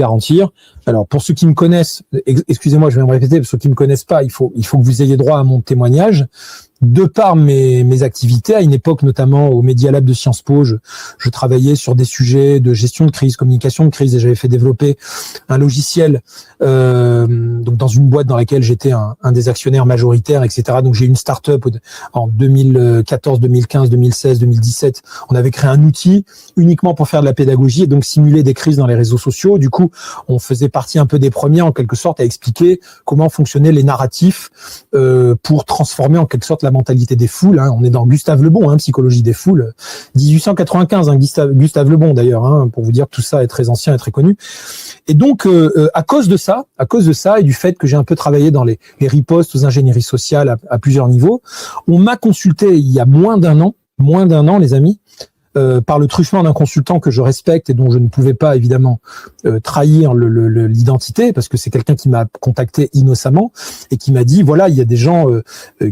garantir. Alors, pour ceux qui me connaissent, excusez-moi, je vais me répéter, pour ceux qui me connaissent pas, il faut que vous ayez droit à mon témoignage. De par mes activités, à une époque notamment au Media Lab de Sciences Po, je travaillais sur des sujets de gestion de crise, communication de crise, et j'avais fait développer un logiciel donc dans une boîte dans laquelle j'étais un des actionnaires majoritaires, etc. Donc j'ai eu une start-up en 2014, 2015, 2016, 2017. On avait créé un outil uniquement pour faire de la pédagogie et donc simuler des crises dans les réseaux sociaux. Du coup, on faisait partie un peu des premiers en quelque sorte à expliquer comment fonctionnaient les narratifs pour transformer en quelque sorte la mentalité des foules. Hein. On est dans Gustave Le Bon, psychologie des foules, 1895, Gustave Le Bon d'ailleurs, pour vous dire que tout ça est très ancien et très connu. Et donc, à cause de ça et du fait que j'ai un peu travaillé dans les ripostes aux ingénieries sociales à plusieurs niveaux, on m'a consulté il y a moins d'un an, les amis, par le truchement d'un consultant que je respecte et dont je ne pouvais pas évidemment trahir l'identité, parce que c'est quelqu'un qui m'a contacté innocemment et qui m'a dit voilà, il y a des gens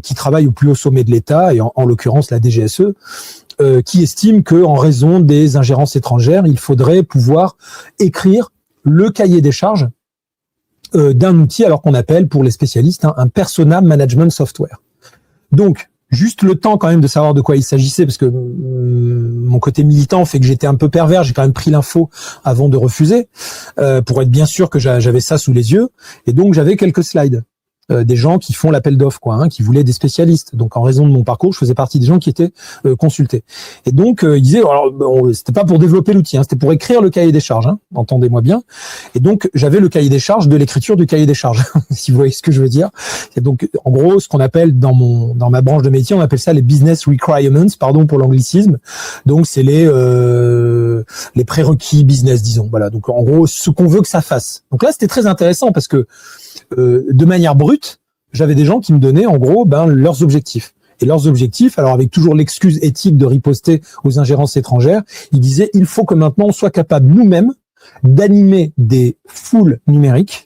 qui travaillent au plus haut sommet de l'État et en l'occurrence la DGSE qui estiment que en raison des ingérences étrangères, il faudrait pouvoir écrire le cahier des charges d'un outil, alors qu'on appelle pour les spécialistes un persona management software. Donc juste le temps quand même de savoir de quoi il s'agissait, parce que mon côté militant fait que j'étais un peu pervers, j'ai quand même pris l'info avant de refuser, pour être bien sûr que j'avais ça sous les yeux, et donc j'avais quelques slides. Des gens qui font l'appel d'offres, qui voulaient des spécialistes. Donc, en raison de mon parcours, je faisais partie des gens qui étaient consultés. Et donc, ils disaient, alors, c'était pas pour développer l'outil, c'était pour écrire le cahier des charges, entendez-moi bien. Et donc, j'avais le cahier des charges de l'écriture du cahier des charges, si vous voyez ce que je veux dire. Et donc, en gros, ce qu'on appelle dans ma branche de métier, on appelle ça les business requirements, pardon pour l'anglicisme. Donc, c'est les prérequis business, disons. Voilà. Donc, en gros, ce qu'on veut que ça fasse. Donc là, c'était très intéressant parce que de manière brute, j'avais des gens qui me donnaient en gros leurs objectifs. Et leurs objectifs, alors avec toujours l'excuse éthique de riposter aux ingérences étrangères, ils disaient il faut que maintenant on soit capable nous-mêmes d'animer des foules numériques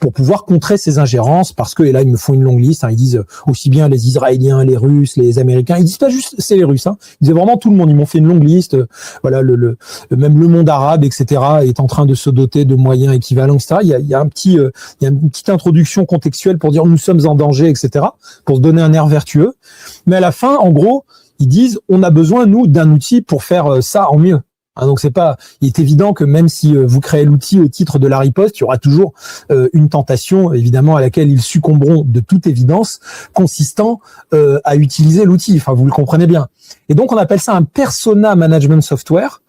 pour pouvoir contrer ces ingérences, parce que, et là ils me font une longue liste, ils disent aussi bien les Israéliens, les Russes, les Américains, ils disent pas juste c'est les Russes, ils disaient vraiment tout le monde, ils m'ont fait une longue liste, voilà, même le monde arabe, etc., est en train de se doter de moyens équivalents, etc. Il y a une petite introduction contextuelle pour dire nous sommes en danger, etc., pour se donner un air vertueux, mais à la fin, en gros, ils disent on a besoin, nous, d'un outil pour faire ça en mieux. Donc il est évident que même si vous créez l'outil au titre de la riposte, il y aura toujours une tentation, évidemment, à laquelle ils succomberont de toute évidence, consistant à utiliser l'outil. Enfin, vous le comprenez bien. Et donc, on appelle ça un persona management software.